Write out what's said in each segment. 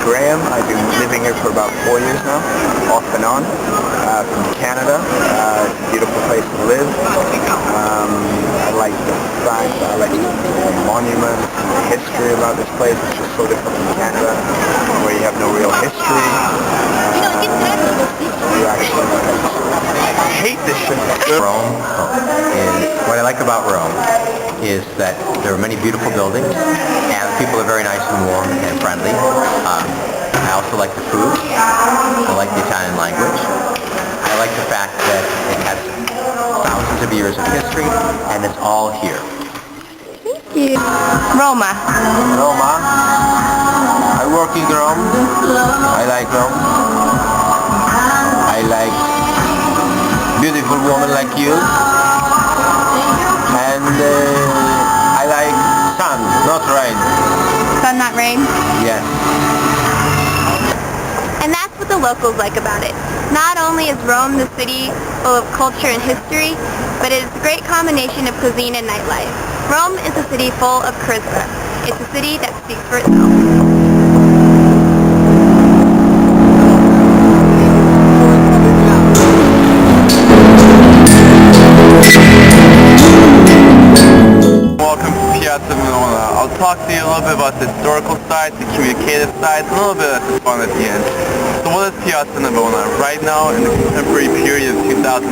Graham. I've been living here for about 4 years now, off and on, from Canada. It's a beautiful place to live. I like the fact, I like the monuments and the history about this place. It's just so different from Canada, where you have no real history. You actually hate this shit. Rome is, what I like about Rome is that there are many beautiful buildings and people are very nice and warm and friendly. I also like the food. I like the Italian language. I like the fact that it has thousands of years of history and it's all here. Thank you. Roma. Roma. I work in Rome. I like Rome. I like beautiful women like you. And I like sun, not rain. Sun, not rain? Yes. And that's what the locals like about it. Not only is Rome the city full of culture and history, but it is a great combination of cuisine and nightlife. Rome is a city full of charisma. It's a city that speaks for itself. I'll talk to you a little bit about the historical side, the communicative side, and a little bit of the fun at the end. So what is Piazza Navona? Right now, in the contemporary period of 2010,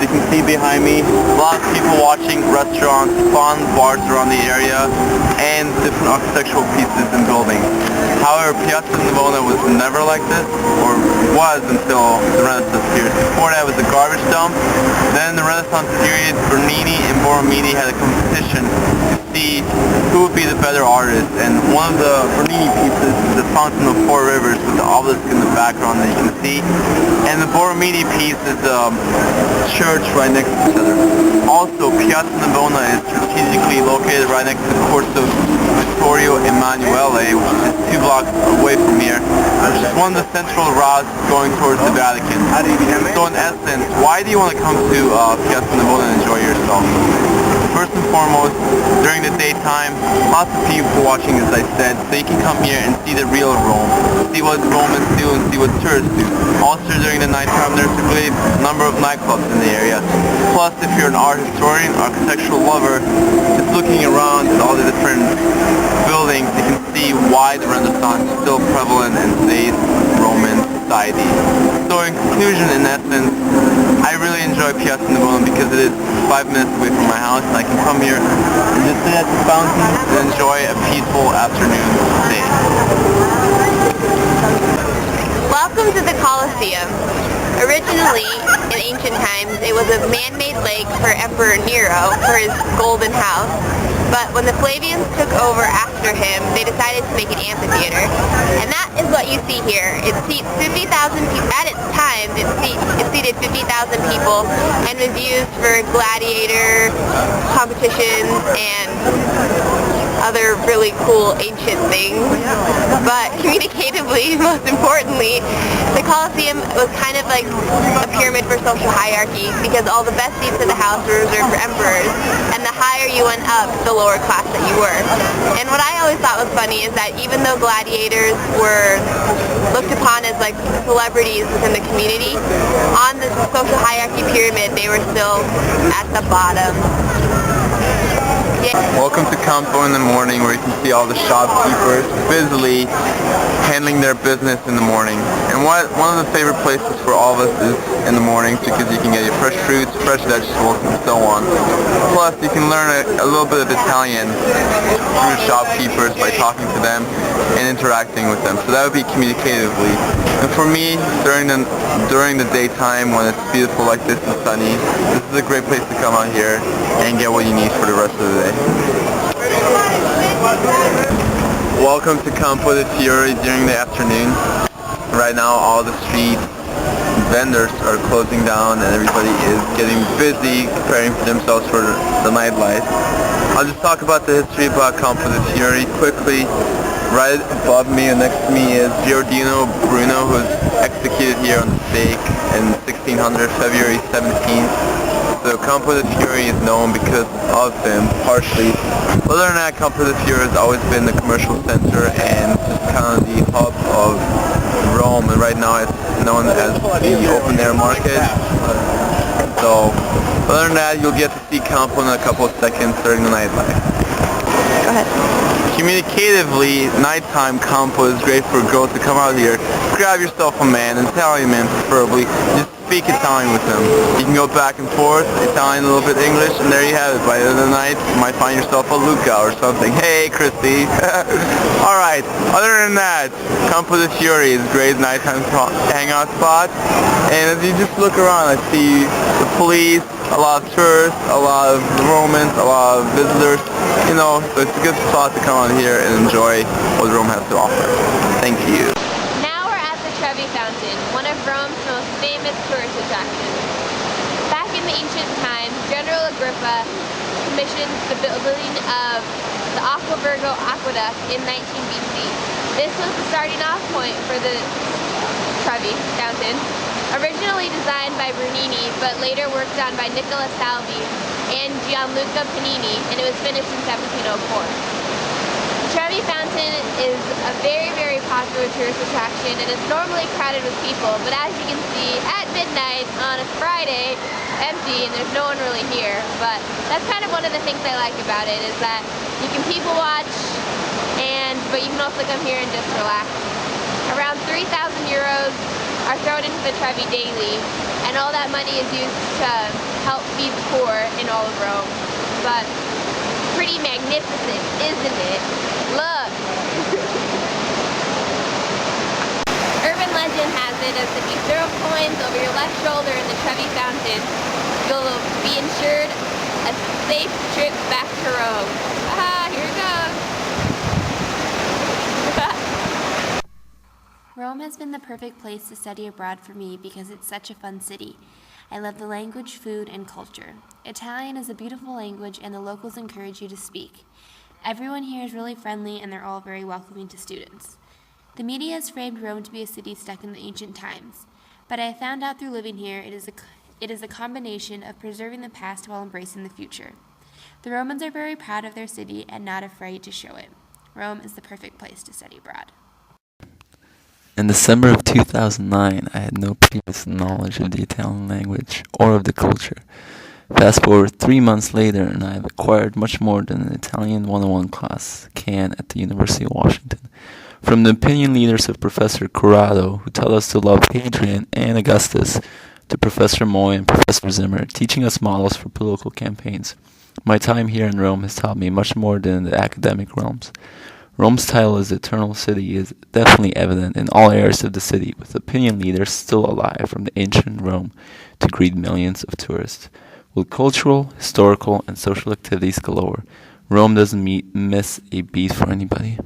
you can see behind me a lot of people watching restaurants, fun bars around the area, and different architectural pieces and buildings. However, Piazza Navona was never like this, or was until the Renaissance period. Before that, it was a garbage dump. Then in the Renaissance period, Bernini and Borromini had a competition to see who would be the better artist. And one of the Bernini pieces is the Fountain of Four Rivers with the obelisk in the background that you can see. And the Borromini piece is a church right next to each other. Also, Piazza Navona is strategically located right next to the Corso Vittorio Emanuele, which is 2 blocks away from here, which is one of the central routes going towards the Vatican. So in essence, why do you want to come to Piazza Navona and enjoy yourself? First and foremost, during the daytime, lots of people watching, as I said, so you can come here and see the real Rome, see what Romans do and see what tourists do. Also during the nighttime, there's a great number of nightclubs in the area. Plus, if you're an art historian, architectural lover, just looking around at all the different buildings, you can see why the Renaissance is still prevalent in today's Roman society. So in conclusion, in essence, I really enjoy Piazza Navona because it is 5 minutes away from my house, and I can come here and just sit at the fountain and enjoy a peaceful afternoon day. Welcome to the Colosseum. Originally, in ancient times, it was a man-made lake for Emperor Nero for his golden house. But when the Flavians took over after him, they decided to make an amphitheater. And that is what you see here. It seats 50,000 people. At its time, it seated 50,000 people and was used for gladiator competitions and other really cool ancient things. But communicatively, most importantly, the Colosseum was kind of like a pyramid for social hierarchy because all the best seats in the house were reserved for emperors, and the higher you went up, the lower class that you were. And what I always thought was funny is that even though gladiators were looked upon as like celebrities within the community, on the social hierarchy pyramid, they were still at the bottom. Welcome to Campo in the morning, where you can see all the shopkeepers busily handling their business in the morning. And one of the favorite places for all of us is in the mornings because you can get your fresh fruits, fresh vegetables, and so on. Plus, you can learn a little bit of Italian through shopkeepers by talking to them and interacting with them. So that would be communicatively. And for me, during the daytime when it's beautiful like this and sunny, this is a great place to come out here and get what you need for the rest of the day. Welcome to Campo de Fiori during the afternoon. Right now all the street vendors are closing down and everybody is getting busy preparing for themselves for the nightlife. I'll just talk about the history about Campo de Fiori quickly. Right above me and next to me is Giordino Bruno, who was executed here on the stake in 1600, February 17th. so Campo de Fiori is known because of him, partially. Other than that, Campo de Fiori has always been the commercial center and just kind of the hub of Rome, and right now it's known as the open air market. So, other than that, you'll get to see Campo in a couple of seconds during the nightlife. Go ahead. Communicatively, nighttime Campo is great for girls to come out here, grab yourself a man, an Italian man preferably, just speak Italian with him. You can go back and forth, Italian, a little bit English, and there you have it. By the end of the night, you might find yourself a Luca or something. Hey, Christy! Alright, other than that, Campo de Fiori is a great nighttime hangout spot, and as you just look around, I see the police, a lot of tourists, a lot of Romans, a lot of visitors, you know, so it's a good spot to come out here and enjoy what Rome has to offer. Thank you. Now we're at the Trevi Fountain, one of Rome's most famous tourist attractions. Back in the ancient times, General Agrippa commissioned the building of the Aquavirgo Aqueduct in 19 BC. This was the starting off point for the Trevi Fountain, originally designed by Brunini, but later worked on by Nicola Salvi and Gianluca Panini, and it was finished in 1704. The Trevi Fountain is a very, very popular tourist attraction, and it's normally crowded with people, but as you can see, at midnight on a Friday, empty, and there's no one really here. But that's kind of one of the things I like about it, is that you can people watch, but you can also come here and just relax. Around 3,000 euros are thrown into the Trevi daily, and all that money is used to help feed the poor in all of Rome. But pretty magnificent, isn't it? Look! Urban legend has it as if you throw coins over your left shoulder in the Trevi Fountain, you'll be ensured a safe trip back to Rome. Ah, here it goes! Rome has been the perfect place to study abroad for me because it's such a fun city. I love the language, food, and culture. Italian is a beautiful language and the locals encourage you to speak. Everyone here is really friendly and they're all very welcoming to students. The media has framed Rome to be a city stuck in the ancient times, but I found out through living here it is a combination of preserving the past while embracing the future. The Romans are very proud of their city and not afraid to show it. Rome is the perfect place to study abroad. In December of 2009, I had no previous knowledge of the Italian language or of the culture. Fast forward 3 months later, and I have acquired much more than an Italian 101 class can at the University of Washington. From the opinion leaders of Professor Corrado, who tell us to love Hadrian and Augustus, to Professor Moy and Professor Zimmer, teaching us models for political campaigns. My time here in Rome has taught me much more than in the academic realms. Rome's title as Eternal City is definitely evident in all areas of the city, with opinion leaders still alive from the ancient Rome to greet millions of tourists. With cultural, historical, and social activities galore, Rome doesn't miss a beat for anybody.